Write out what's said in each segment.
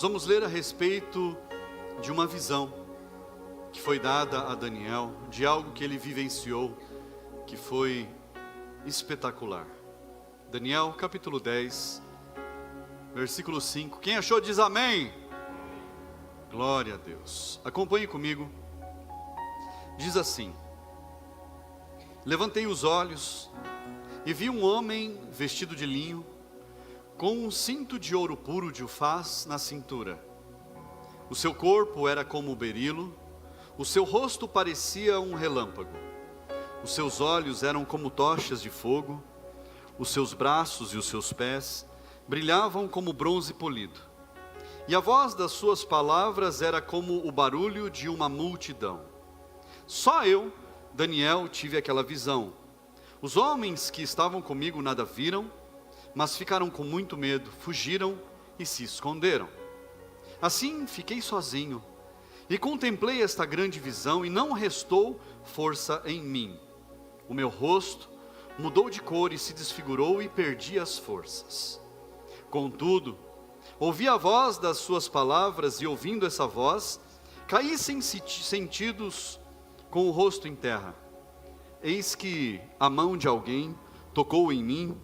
Vamos ler a respeito de uma visão que foi dada a Daniel, de algo que ele vivenciou, que foi espetacular. Daniel capítulo 10, versículo 5. Quem achou diz amém. Glória a Deus. Acompanhe comigo. Diz assim: levantei os olhos e vi um homem vestido de linho, com um cinto de ouro puro de Ufaz na cintura. O seu corpo era como o berilo, o seu rosto parecia um relâmpago, os seus olhos eram como tochas de fogo, os seus braços e os seus pés brilhavam como bronze polido, e a voz das suas palavras era como o barulho de uma multidão. Só eu, Daniel, tive aquela visão. Os homens que estavam comigo nada viram, mas ficaram com muito medo, fugiram e se esconderam. Assim fiquei sozinho e contemplei esta grande visão, e não restou força em mim. O meu rosto mudou de cor e se desfigurou, e perdi as forças. Contudo, ouvi a voz das suas palavras, e ouvindo essa voz, caí sem sentidos, com o rosto em terra. Eis que a mão de alguém tocou em mim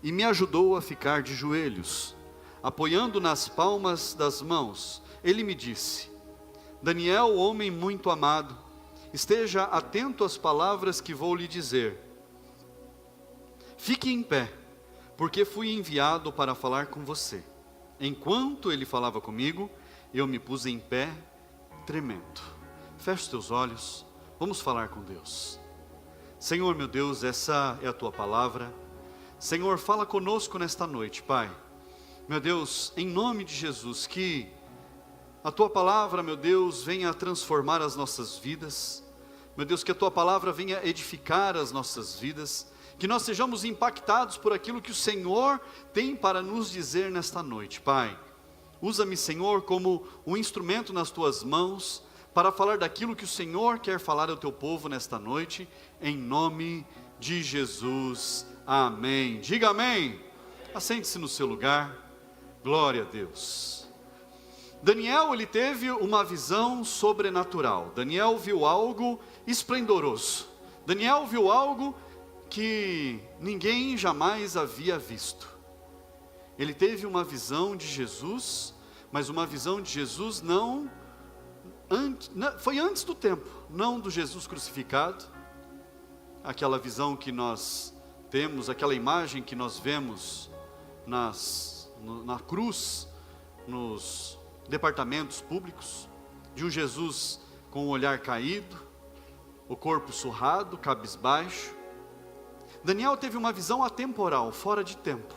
e me ajudou a ficar de joelhos. Apoiando nas palmas das mãos, ele me disse: Daniel, homem muito amado, esteja atento às palavras que vou lhe dizer. Fique em pé, porque fui enviado para falar com você. Enquanto ele falava comigo, eu me pus em pé, tremendo. Feche os teus olhos, vamos falar com Deus. Senhor meu Deus, essa é a tua palavra. Senhor, fala conosco nesta noite, Pai. Meu Deus, em nome de Jesus, que a tua palavra, meu Deus, venha transformar as nossas vidas. Meu Deus, que a tua palavra venha edificar as nossas vidas, que nós sejamos impactados por aquilo que o Senhor tem para nos dizer nesta noite, Pai. Usa-me, Senhor, como um instrumento nas tuas mãos, para falar daquilo que o Senhor quer falar ao teu povo nesta noite, em nome de Jesus. Amém. Diga amém. Assente-se no seu lugar. Glória a Deus. Daniel, ele teve uma visão sobrenatural. Daniel viu algo esplendoroso. Daniel viu algo que ninguém jamais havia visto. Ele teve uma visão de Jesus, mas uma visão de Jesus foi antes do tempo, não do Jesus crucificado. Aquela visão que nós temos, aquela imagem que nós vemos na cruz, nos departamentos públicos, de um Jesus com o olhar caído, o corpo surrado, cabisbaixo. Daniel teve uma visão atemporal, fora de tempo.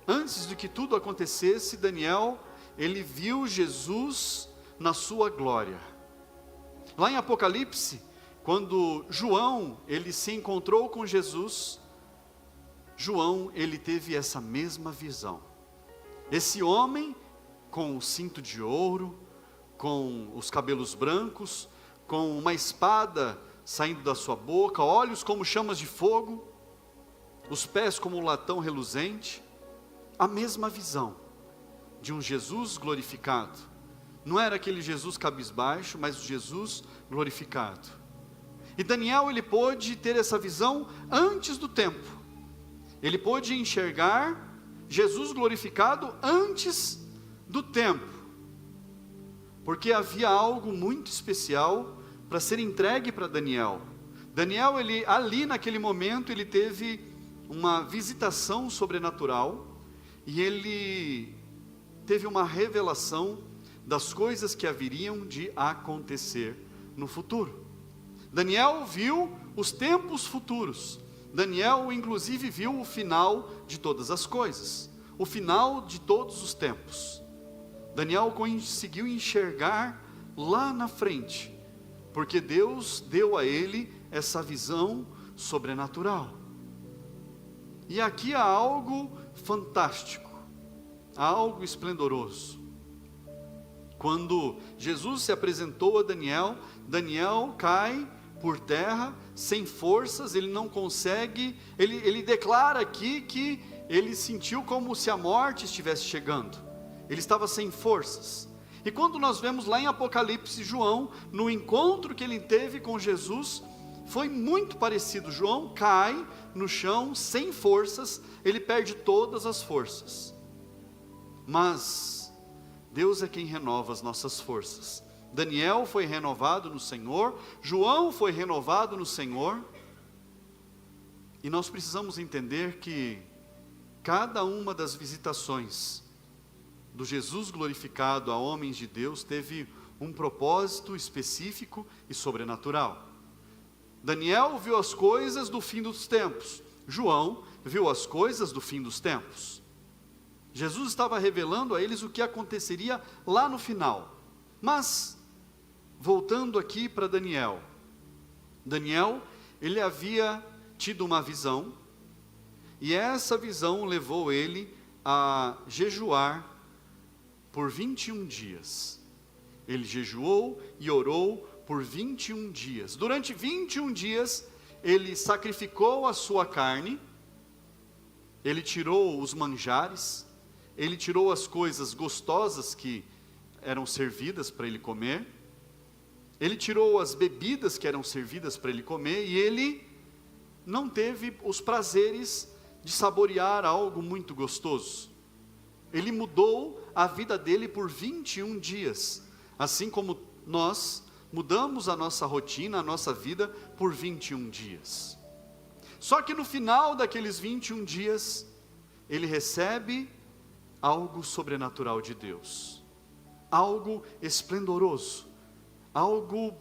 Antes de que tudo acontecesse, Daniel, ele viu Jesus na sua glória. Lá em Apocalipse, quando João, ele se encontrou com Jesus, João, ele teve essa mesma visão. Esse homem com o cinto de ouro, com os cabelos brancos, com uma espada saindo da sua boca, olhos como chamas de fogo, os pés como um latão reluzente, a mesma visão de um Jesus glorificado. Não era aquele Jesus cabisbaixo, mas o Jesus glorificado. E Daniel, ele pôde ter essa visão antes do tempo. Ele pôde enxergar Jesus glorificado antes do tempo. Porque havia algo muito especial para ser entregue para Daniel. Daniel, ele ali naquele momento, ele teve uma visitação sobrenatural. E ele teve uma revelação das coisas que haveriam de acontecer no futuro. Daniel viu os tempos futuros. Daniel, inclusive, viu o final de todas as coisas, o final de todos os tempos. Daniel conseguiu enxergar lá na frente, porque Deus deu a ele essa visão sobrenatural. E aqui há algo fantástico, há algo esplendoroso. Quando Jesus se apresentou a Daniel, Daniel cai por terra, sem forças, ele não consegue, ele declara aqui que ele sentiu como se a morte estivesse chegando. ele estava sem forças. E quando nós vemos lá em Apocalipse, João, no encontro que ele teve com Jesus, foi muito parecido. João cai no chão sem forças, ele perde todas as forças. Mas Deus é quem renova as nossas forças. Daniel foi renovado no Senhor, João foi renovado no Senhor. E nós precisamos entender que cada uma das visitações do Jesus glorificado a homens de Deus teve um propósito específico e sobrenatural. Daniel viu as coisas do fim dos tempos, João viu as coisas do fim dos tempos. Jesus estava revelando a eles o que aconteceria lá no final. Mas, voltando aqui para Daniel, ele havia tido uma visão, e essa visão levou ele a jejuar por 21 dias. Ele jejuou e orou por 21 dias. Durante 21 dias, ele sacrificou a sua carne, ele tirou os manjares, ele tirou as coisas gostosas que eram servidas para ele comer, ele tirou as bebidas que eram servidas para ele comer, e ele não teve os prazeres de saborear algo muito gostoso. Ele mudou a vida dele por 21 dias, assim como nós mudamos a nossa rotina, a nossa vida por 21 dias. Só que no final daqueles 21 dias, ele recebe algo sobrenatural de Deus, algo esplendoroso, algo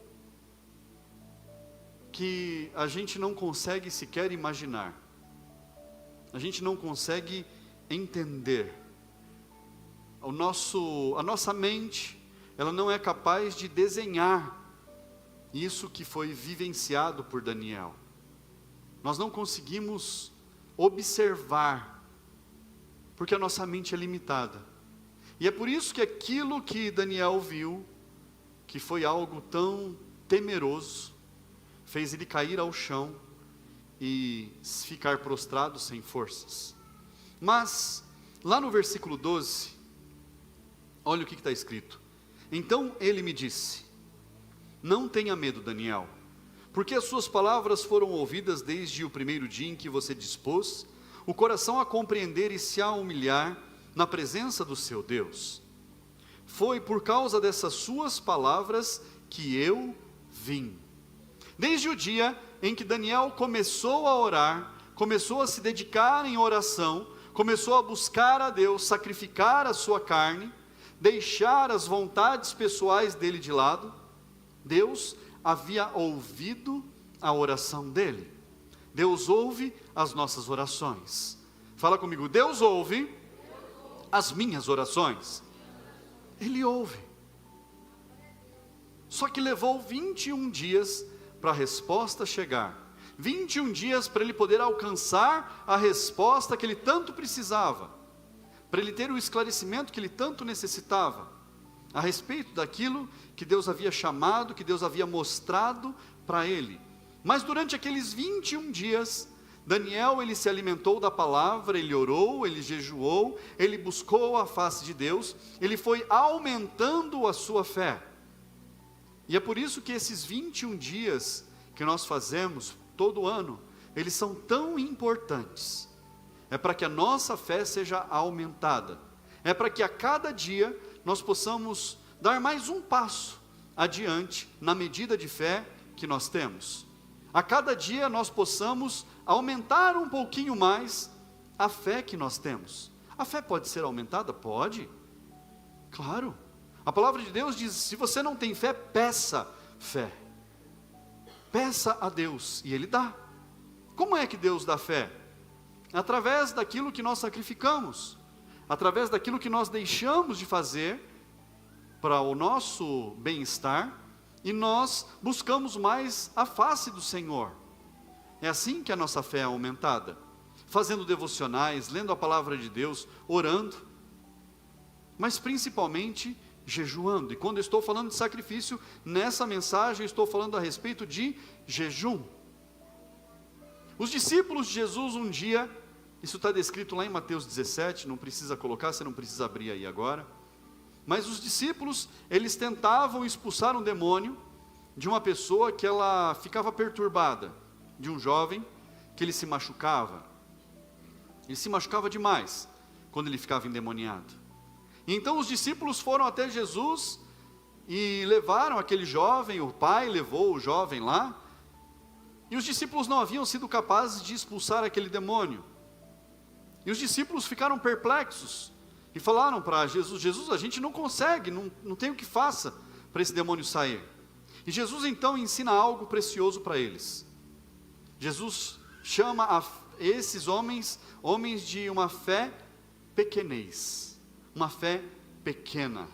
que a gente não consegue sequer imaginar, a gente não consegue entender. A nossa mente, ela não é capaz de desenhar isso que foi vivenciado por Daniel. Nós não conseguimos observar, porque a nossa mente é limitada. E é por isso que aquilo que Daniel viu, que foi algo tão temeroso, fez ele cair ao chão e ficar prostrado sem forças. Mas, lá no versículo 12, olha o que está escrito. Então ele me disse: não tenha medo, Daniel, porque as suas palavras foram ouvidas desde o primeiro dia em que você dispôs o coração a compreender e se a humilhar na presença do seu Deus. Foi por causa dessas suas palavras que eu vim. Desde o dia em que Daniel começou a orar, começou a se dedicar em oração, começou a buscar a Deus, sacrificar a sua carne, deixar as vontades pessoais dele de lado, Deus havia ouvido a oração dele. Deus ouve as nossas orações. Fala comigo, Deus ouve as minhas orações. Ele ouve. Só que levou 21 dias para a resposta chegar. 21 dias para ele poder alcançar a resposta que ele tanto precisava, para ele ter o esclarecimento que ele tanto necessitava, a respeito daquilo que Deus havia chamado, que Deus havia mostrado para ele. Mas durante aqueles 21 dias, Daniel, ele se alimentou da palavra, ele orou, ele jejuou, ele buscou a face de Deus, ele foi aumentando a sua fé. E é por isso que esses 21 dias que nós fazemos todo ano, eles são tão importantes. É para que a nossa fé seja aumentada. É para que a cada dia nós possamos dar mais um passo adiante na medida de fé que nós temos. A cada dia nós possamos aumentar um pouquinho mais a fé que nós temos. A fé pode ser aumentada? Pode. Claro. A palavra de Deus diz, se você não tem fé, peça fé. Peça a Deus e Ele dá. Como é que Deus dá fé? Através daquilo que nós sacrificamos, através daquilo que nós deixamos de fazer para o nosso bem-estar, e nós buscamos mais a face do Senhor. É assim que a nossa fé é aumentada, fazendo devocionais, lendo a palavra de Deus, orando, mas principalmente jejuando. E quando eu estou falando de sacrifício, nessa mensagem eu estou falando a respeito de jejum. Os discípulos de Jesus um dia, isso está descrito lá em Mateus 17, não precisa colocar, você não precisa abrir aí agora. Mas os discípulos, eles tentavam expulsar um demônio de uma pessoa que ela ficava perturbada, de um jovem que ele se machucava. Ele se machucava demais quando ele ficava endemoniado. E então os discípulos foram até Jesus e levaram aquele jovem, o pai levou o jovem lá, e os discípulos não haviam sido capazes de expulsar aquele demônio. E os discípulos ficaram perplexos e falaram para Jesus: Jesus, a gente não consegue, não tem o que faça para esse demônio sair. E Jesus então ensina algo precioso para eles. Jesus chama esses homens de uma fé pequenez, uma fé pequena.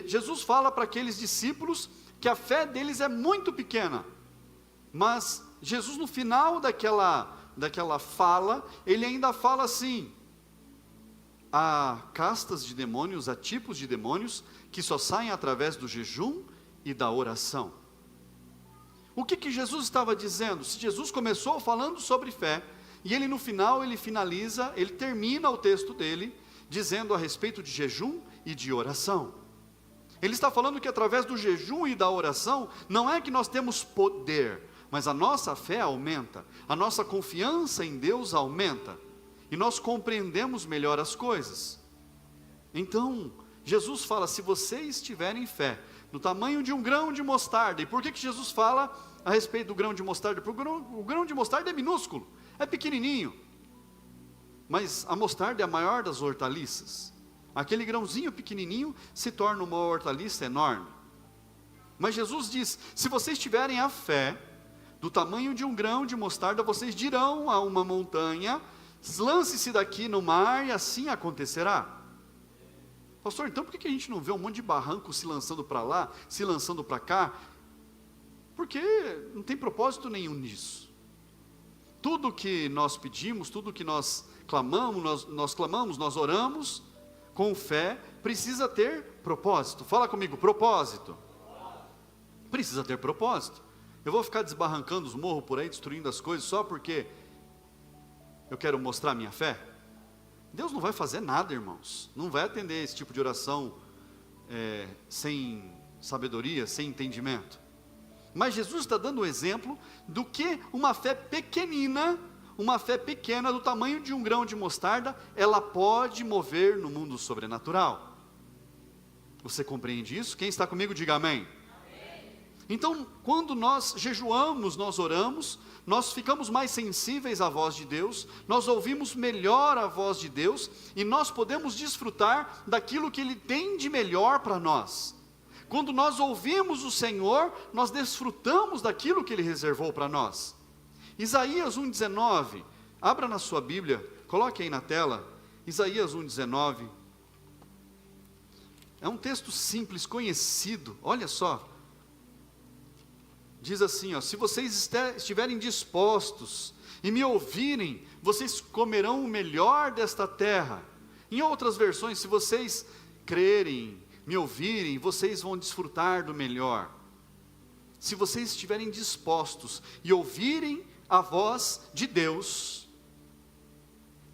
Jesus fala para aqueles discípulos que a fé deles é muito pequena, mas Jesus no final daquela fala, ele ainda fala assim: há castas de demônios, há tipos de demônios que só saem através do jejum e da oração. O que Jesus estava dizendo? Se Jesus começou falando sobre fé, e ele no final, ele finaliza, ele termina o texto dele, dizendo a respeito de jejum e de oração. Ele está falando que através do jejum e da oração, não é que nós temos poder, mas a nossa fé aumenta, a nossa confiança em Deus aumenta, e nós compreendemos melhor as coisas. Então, Jesus fala: se vocês tiverem fé, do tamanho de um grão de mostarda. E por que Jesus fala a respeito do grão de mostarda? Porque o grão de mostarda é minúsculo, é pequenininho, mas a mostarda é a maior das hortaliças. Aquele grãozinho pequenininho se torna uma hortaliça enorme. Mas Jesus diz: se vocês tiverem a fé do tamanho de um grão de mostarda, vocês dirão a uma montanha: lance-se daqui no mar, e assim acontecerá. Pastor, então por que a gente não vê um monte de barranco se lançando para lá, se lançando para cá? Porque não tem propósito nenhum nisso. Tudo que nós pedimos, tudo que nós clamamos, nós oramos com fé, precisa ter propósito. Fala comigo: propósito. Precisa ter propósito. Eu vou ficar desbarrancando os morros por aí, destruindo as coisas, só porque eu quero mostrar minha fé? Deus não vai fazer nada, irmãos. Não vai atender esse tipo de oração sem sabedoria, sem entendimento. Mas Jesus está dando um exemplo do que uma fé pequenina, uma fé pequena do tamanho de um grão de mostarda, ela pode mover no mundo sobrenatural. Você compreende isso? Quem está comigo, diga amém. Então, quando nós jejuamos, nós oramos, nós ficamos mais sensíveis à voz de Deus, nós ouvimos melhor a voz de Deus, e nós podemos desfrutar daquilo que Ele tem de melhor para nós. Quando nós ouvimos o Senhor, nós desfrutamos daquilo que Ele reservou para nós. Isaías 1,19, abra na sua Bíblia, coloque aí na tela, Isaías 1,19, é um texto simples, conhecido, olha só. Diz assim, ó: se vocês estiverem dispostos e me ouvirem, vocês comerão o melhor desta terra. Em outras versões, se vocês crerem, me ouvirem, vocês vão desfrutar do melhor. Se vocês estiverem dispostos e ouvirem a voz de Deus,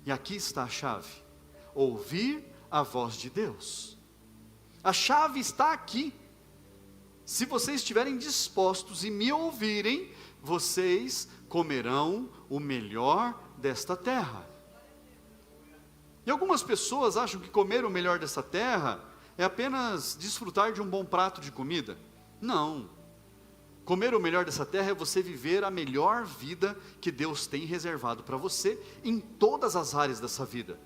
e aqui está a chave: ouvir a voz de Deus. A chave está aqui. Se vocês estiverem dispostos e me ouvirem, vocês comerão o melhor desta terra. E algumas pessoas acham que comer o melhor dessa terra é apenas desfrutar de um bom prato de comida. Não. Comer o melhor dessa terra é você viver a melhor vida que Deus tem reservado para você em todas as áreas dessa vida.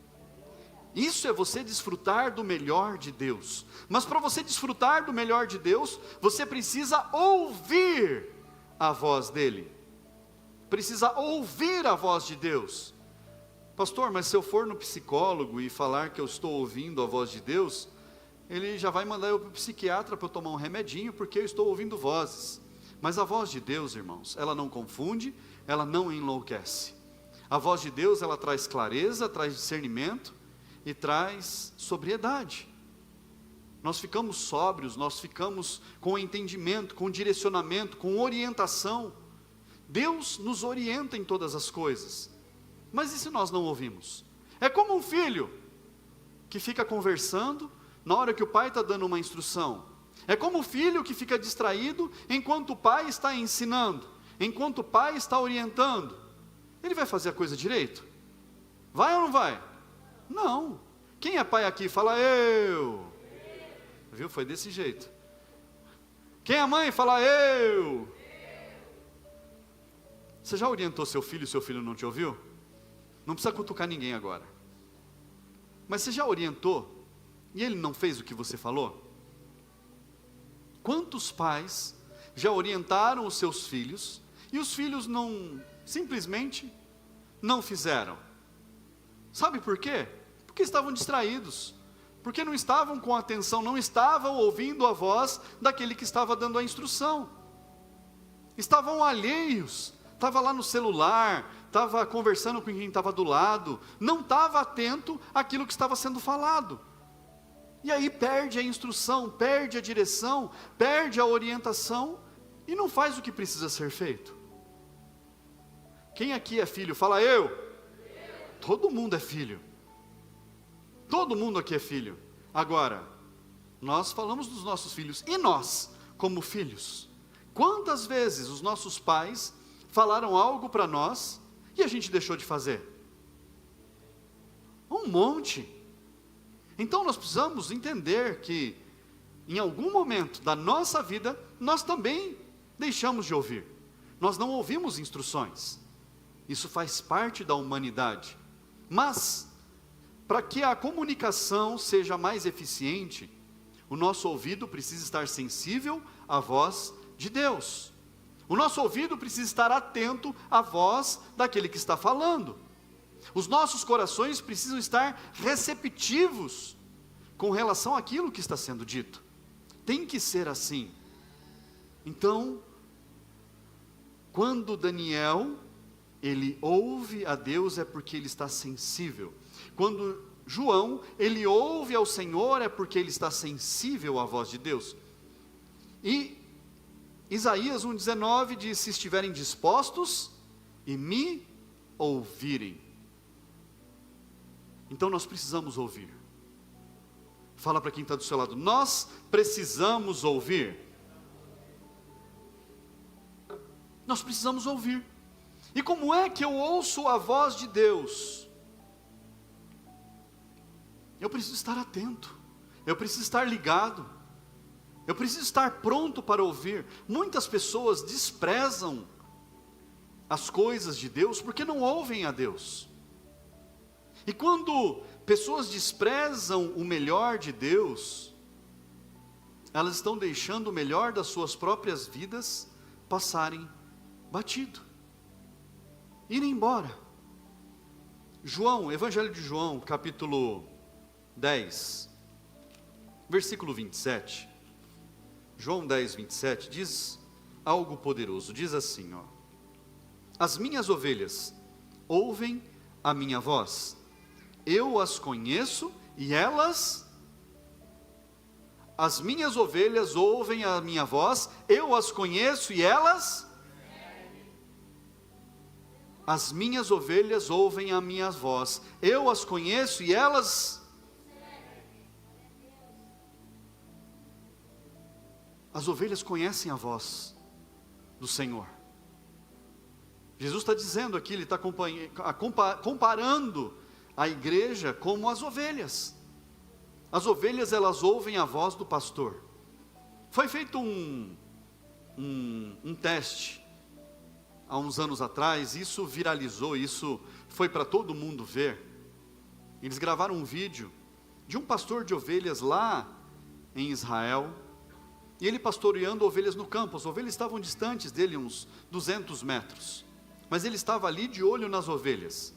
Isso é você desfrutar do melhor de Deus. Mas para você desfrutar do melhor de Deus, você precisa ouvir a voz dEle. Precisa ouvir a voz de Deus. Pastor, mas se eu for no psicólogo e falar que eu estou ouvindo a voz de Deus, ele já vai mandar eu para o psiquiatra para eu tomar um remedinho, porque eu estou ouvindo vozes. Mas a voz de Deus, irmãos, ela não confunde, ela não enlouquece. A voz de Deus, ela traz clareza, traz discernimento e traz sobriedade. Nós ficamos sóbrios, nós ficamos com entendimento, com direcionamento, com orientação. Deus nos orienta em todas as coisas. Mas e se nós não ouvimos? É como um filho que fica conversando na hora que o pai está dando uma instrução. É como o filho que fica distraído enquanto o pai está ensinando, enquanto o pai está orientando. Ele vai fazer a coisa direito? Vai ou não vai? Não. Quem é pai aqui? Fala eu. Viu? Foi desse jeito. Quem é mãe? Fala eu. Você já orientou seu filho e seu filho não te ouviu? Não precisa cutucar ninguém agora. Mas você já orientou e ele não fez o que você falou? Quantos pais já orientaram os seus filhos e os filhos simplesmente não fizeram? Sabe por quê? Porque estavam distraídos, porque não estavam com atenção, não estavam ouvindo a voz daquele que estava dando a instrução, estavam alheios, estava lá no celular, estava conversando com quem estava do lado, não estava atento àquilo que estava sendo falado, e aí perde a instrução, perde a direção, perde a orientação, e não faz o que precisa ser feito. Quem aqui é filho? Fala eu. Todo mundo é filho. Todo mundo aqui é filho. Agora, nós falamos dos nossos filhos, e nós, como filhos, quantas vezes os nossos pais falaram algo para nós, e a gente deixou de fazer? Um monte. Então nós precisamos entender que, em algum momento da nossa vida, nós também deixamos de ouvir. Nós não ouvimos instruções. Isso faz parte da humanidade. Mas, para que a comunicação seja mais eficiente, o nosso ouvido precisa estar sensível à voz de Deus. O nosso ouvido precisa estar atento à voz daquele que está falando. Os nossos corações precisam estar receptivos com relação àquilo que está sendo dito. Tem que ser assim. Então, quando Daniel, ele ouve a Deus, é porque ele está sensível. Quando João, ele ouve ao Senhor, é porque ele está sensível à voz de Deus. E Isaías 1,19 diz: se estiverem dispostos e me ouvirem. Então nós precisamos ouvir. Fala para quem está do seu lado: nós precisamos ouvir. Nós precisamos ouvir. E como é que eu ouço a voz de Deus? Eu preciso estar atento, eu preciso estar ligado, eu preciso estar pronto para ouvir. Muitas pessoas desprezam as coisas de Deus porque não ouvem a Deus. E quando pessoas desprezam o melhor de Deus, elas estão deixando o melhor das suas próprias vidas passarem batido, ir embora. Evangelho de João, capítulo 10, versículo 27, João 10, 27, diz algo poderoso, diz assim, ó: as minhas ovelhas ouvem a minha voz, eu as conheço e elas, as minhas ovelhas ouvem a minha voz, eu as conheço e elas, as minhas ovelhas ouvem a minha voz, eu as conheço e elas, as ovelhas conhecem a voz do Senhor. Jesus está dizendo aqui, ele está comparando a igreja como as ovelhas. As ovelhas, elas ouvem a voz do pastor. Foi feito um teste há uns anos atrás, isso viralizou, isso foi para todo mundo ver. Eles gravaram um vídeo de um pastor de ovelhas lá em Israel, e ele pastoreando ovelhas no campo. As ovelhas estavam distantes dele uns 200 metros, mas ele estava ali de olho nas ovelhas.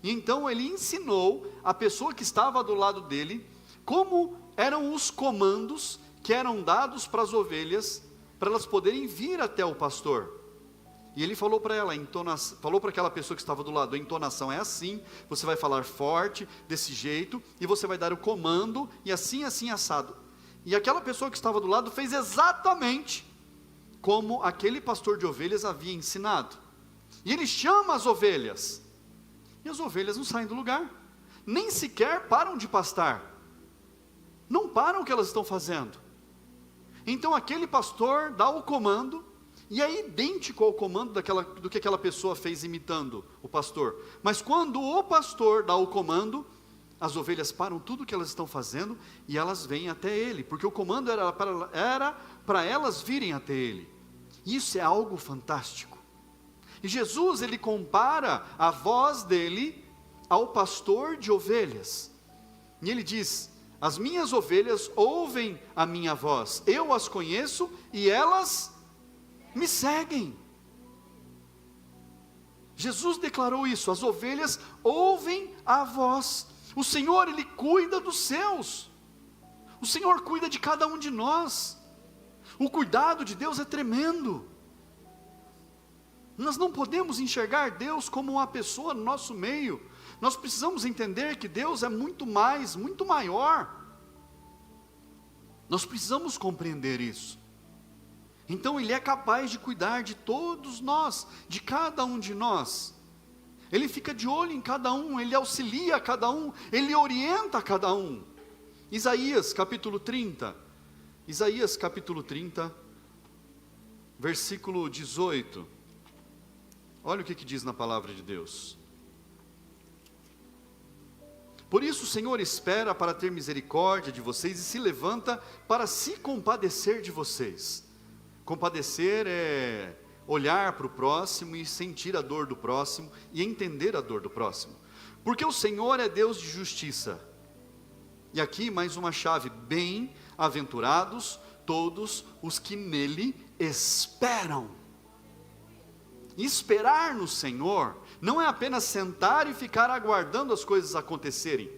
E então ele ensinou a pessoa que estava do lado dele como eram os comandos que eram dados para as ovelhas, para elas poderem vir até o pastor. E ele falou para ela, falou para aquela pessoa que estava do lado: a entonação é assim, você vai falar forte, desse jeito, e você vai dar o comando, e assim, assim, assado. E aquela pessoa que estava do lado fez exatamente como aquele pastor de ovelhas havia ensinado. E ele chama as ovelhas, e as ovelhas não saem do lugar, nem sequer param de pastar. não param o que elas estão fazendo. Então aquele pastor dá o comando, e é idêntico ao comando do que aquela pessoa fez imitando o pastor. Mas quando o pastor dá o comando, as ovelhas param tudo o que elas estão fazendo e elas vêm até ele, porque o comando era para elas virem até ele. Isso é algo fantástico. E Jesus, ele compara a voz dele ao pastor de ovelhas. E ele diz: as minhas ovelhas ouvem a minha voz, eu as conheço e elas me seguem. Jesus declarou isso: as ovelhas ouvem a voz. O Senhor, ele cuida dos seus. O Senhor cuida de cada um de nós. O cuidado de Deus é tremendo. Nós não podemos enxergar Deus como uma pessoa no nosso meio. Nós precisamos entender que Deus é muito mais, muito maior. Nós precisamos compreender isso. Então Ele é capaz de cuidar de todos nós, de cada um de nós. Ele fica de olho em cada um, Ele auxilia cada um, Ele orienta cada um. Isaías capítulo 30, versículo 18. Olha o que diz na palavra de Deus. Por isso o Senhor espera para ter misericórdia de vocês e se levanta para se compadecer de vocês. Compadecer é olhar para o próximo e sentir a dor do próximo e entender a dor do próximo. Porque o Senhor é Deus de justiça. E aqui mais uma chave: bem-aventurados todos os que nele esperam. Esperar no Senhor não é apenas sentar e ficar aguardando as coisas acontecerem.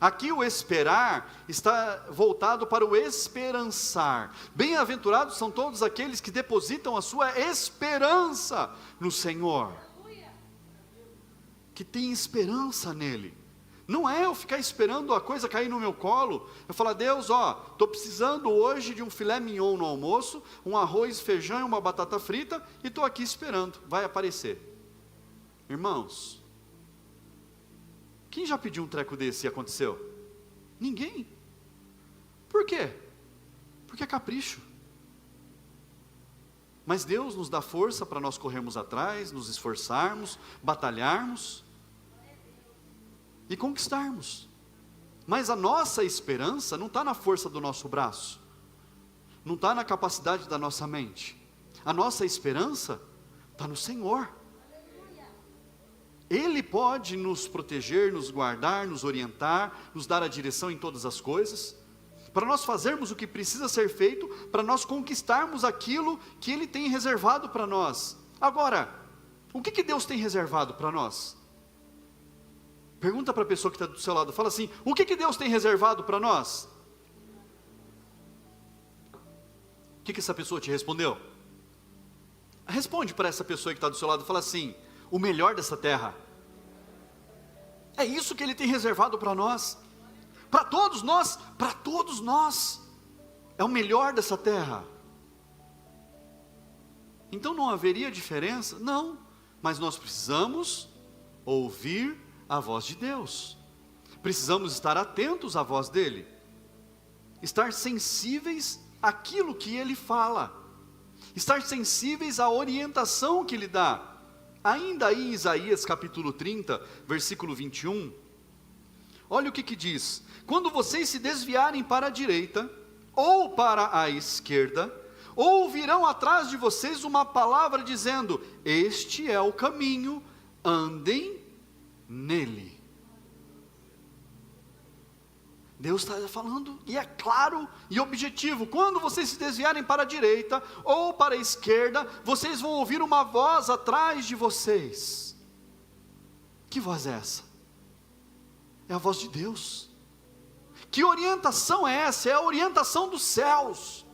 Aqui o esperar está voltado para o esperançar. Bem-aventurados são todos aqueles que depositam a sua esperança no Senhor, que tem esperança nele. Não é eu ficar esperando a coisa cair no meu colo, eu falar: Deus, estou precisando hoje de um filé mignon no almoço, um arroz, feijão e uma batata frita, e estou aqui esperando, vai aparecer. Irmãos, quem já pediu um treco desse e aconteceu? Ninguém. Por quê? Porque é capricho. Mas Deus nos dá força para nós corrermos atrás, nos esforçarmos, batalharmos e conquistarmos. Mas a nossa esperança não está na força do nosso braço, não está na capacidade da nossa mente. A nossa esperança está no Senhor. Ele pode nos proteger, nos guardar, nos orientar, nos dar a direção em todas as coisas, para nós fazermos o que precisa ser feito, para nós conquistarmos aquilo que Ele tem reservado para nós. Agora, o que Deus tem reservado para nós? Pergunta para a pessoa que está do seu lado, fala assim: o que Deus tem reservado para nós? O que essa pessoa te respondeu? Responde para essa pessoa que está do seu lado, fala assim: o melhor dessa terra. É isso que Ele tem reservado para nós, para todos nós, é o melhor dessa terra. Então não haveria diferença? Não, mas nós precisamos ouvir a voz de Deus, precisamos estar atentos à voz dEle, estar sensíveis àquilo que Ele fala, estar sensíveis à orientação que Ele dá. Ainda aí em Isaías capítulo 30, versículo 21, olha o que diz: quando vocês se desviarem para a direita, ou para a esquerda, ouvirão atrás de vocês uma palavra dizendo: este é o caminho, andem nele. Deus está falando, e é claro e objetivo: quando vocês se desviarem para a direita ou para a esquerda, vocês vão ouvir uma voz atrás de vocês. Que voz é essa? É a voz de Deus. Que orientação é essa? É a orientação dos céus.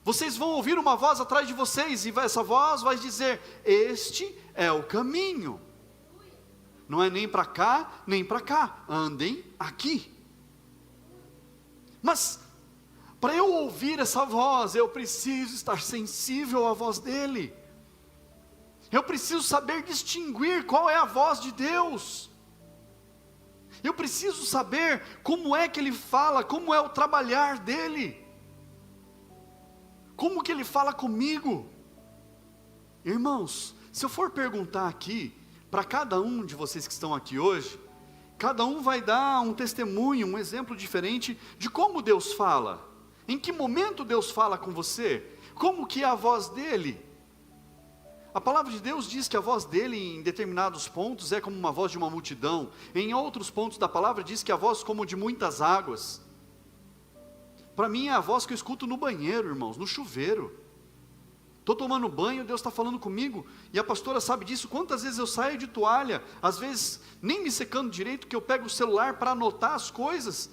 Vocês vão ouvir uma voz atrás de vocês, e essa voz vai dizer: este é o caminho. Não é nem para cá, nem para cá, andem aqui. Mas, para eu ouvir essa voz, eu preciso estar sensível à voz dEle. Eu preciso saber distinguir qual é a voz de Deus. Eu preciso saber como é que Ele fala, como é o trabalhar dEle. Como que Ele fala comigo? Irmãos, se eu for perguntar aqui, para cada um de vocês que estão aqui hoje, cada um vai dar um testemunho, um exemplo diferente de como Deus fala. Em que momento Deus fala com você? Como que é a voz dEle? A palavra de Deus diz que a voz dEle em determinados pontos é como uma voz de uma multidão. Em outros pontos da palavra diz que a voz como de muitas águas. Para mim é a voz que eu escuto no banheiro, irmãos, no chuveiro. Estou tomando banho, Deus está falando comigo, e a pastora sabe disso. Quantas vezes eu saio de toalha, às vezes nem me secando direito, que eu pego o celular para anotar as coisas,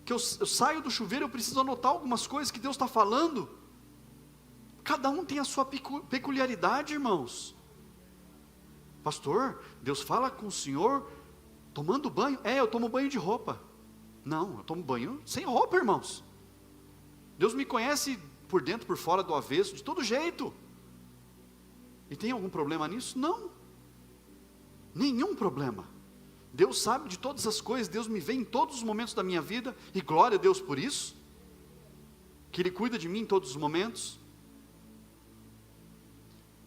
que eu saio do chuveiro, eu preciso anotar algumas coisas que Deus está falando. Cada um tem a sua peculiaridade, irmãos. Pastor, Deus fala com o senhor tomando banho? Eu tomo banho de roupa. Não, eu tomo banho sem roupa, irmãos. Deus me conhece por dentro, por fora, do avesso, de todo jeito. E tem algum problema nisso? Não. Nenhum problema. Deus sabe de todas as coisas, Deus me vê em todos os momentos da minha vida, e glória a Deus por isso, que Ele cuida de mim em todos os momentos.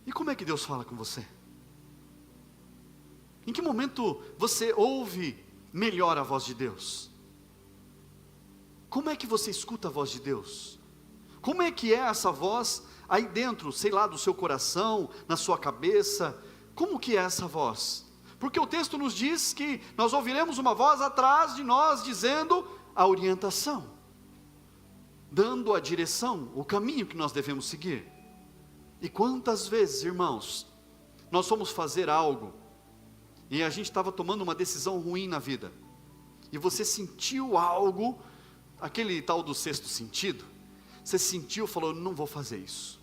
E como é que Deus fala com você? Em que momento você ouve melhor a voz de Deus? Como é que você escuta a voz de Deus? Como é que é essa voz aí dentro, sei lá, do seu coração, na sua cabeça? Como que é essa voz? Porque o texto nos diz que nós ouviremos uma voz atrás de nós, dizendo a orientação, dando a direção, o caminho que nós devemos seguir. E quantas vezes, irmãos, nós fomos fazer algo, e a gente estava tomando uma decisão ruim na vida, e você sentiu algo, aquele tal do sexto sentido, você sentiu, falou, não vou fazer isso,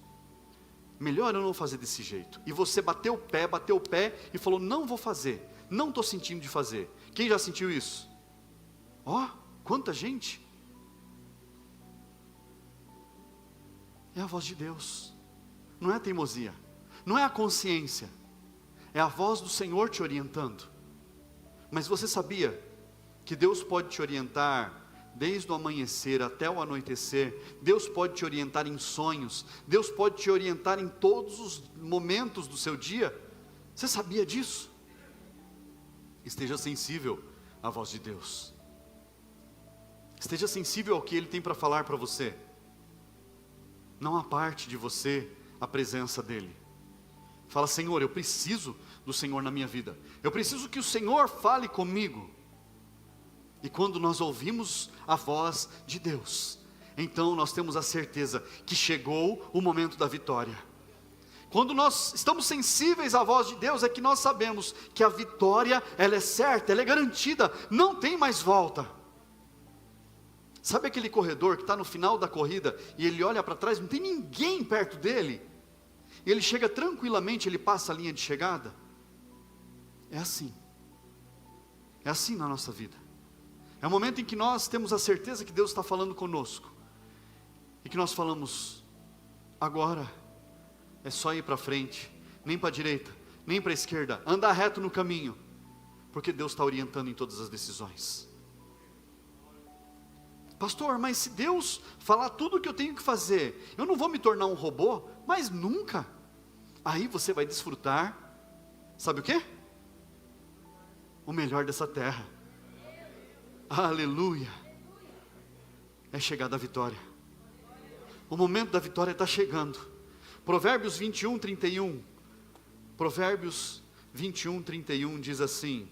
melhor eu não fazer desse jeito, e você bateu o pé, e falou, não vou fazer, não estou sentindo de fazer. Quem já sentiu isso? Quanta gente. É a voz de Deus, não é a teimosia, não é a consciência, é a voz do Senhor te orientando. Mas você sabia que Deus pode te orientar desde o amanhecer até o anoitecer? Deus pode te orientar em sonhos, Deus pode te orientar em todos os momentos do seu dia. Você sabia disso? Esteja sensível à voz de Deus, esteja sensível ao que Ele tem para falar para você. Não aparte de você a presença dEle. Fala, Senhor, eu preciso do Senhor na minha vida, eu preciso que o Senhor fale comigo. E quando nós ouvimos a voz de Deus, então nós temos a certeza que chegou o momento da vitória. Quando nós estamos sensíveis à voz de Deus, é que nós sabemos que a vitória, ela é certa, ela é garantida, não tem mais volta. Sabe aquele corredor que está no final da corrida, e ele olha para trás, não tem ninguém perto dele, e ele chega tranquilamente, ele passa a linha de chegada? É assim na nossa vida. É o momento em que nós temos a certeza que Deus está falando conosco, e que nós falamos, agora é só ir para frente, nem para a direita, nem para a esquerda, andar reto no caminho, porque Deus está orientando em todas as decisões. Pastor, mas se Deus falar tudo o que eu tenho que fazer, eu não vou me tornar um robô? Mas nunca. Aí você vai desfrutar, sabe o quê? O melhor dessa terra. Aleluia. É chegada a vitória. O momento da vitória está chegando. Provérbios 21, 31. Provérbios 21, 31 diz assim.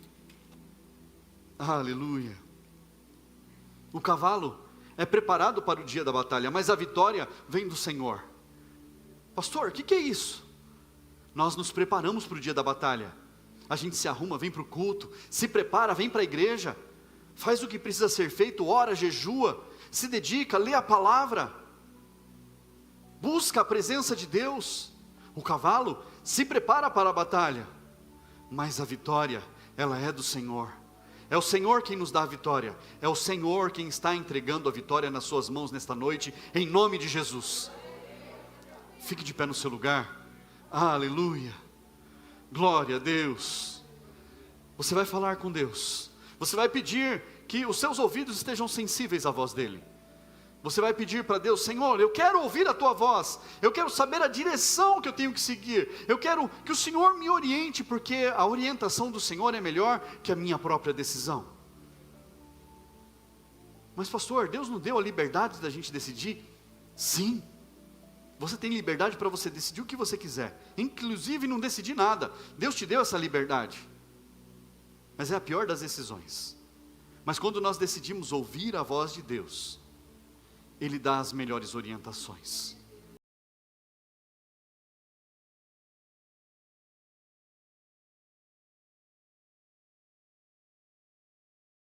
Aleluia. O cavalo é preparado para o dia da batalha, mas a vitória vem do Senhor. Pastor, o que é isso? Nós nos preparamos para o dia da batalha. A gente se arruma, vem para o culto, se prepara, vem para a igreja, faz o que precisa ser feito, ora, jejua, se dedica, lê a palavra, busca a presença de Deus. O cavalo se prepara para a batalha, mas a vitória, ela é do Senhor. É o Senhor quem nos dá a vitória, é o Senhor quem está entregando a vitória nas suas mãos nesta noite, em nome de Jesus. Fique de pé no seu lugar. Aleluia, glória a Deus. Você vai falar com Deus, Você vai pedir que os seus ouvidos estejam sensíveis à voz dEle. Você vai pedir para Deus: Senhor, eu quero ouvir a Tua voz, eu quero saber a direção que eu tenho que seguir, eu quero que o Senhor me oriente, porque a orientação do Senhor é melhor que a minha própria decisão. Mas pastor, Deus não deu a liberdade da gente decidir? Sim, você tem liberdade para você decidir o que você quiser, inclusive não decidir nada. Deus te deu essa liberdade, mas é a pior das decisões. Mas quando nós decidimos ouvir a voz de Deus, Ele dá as melhores orientações.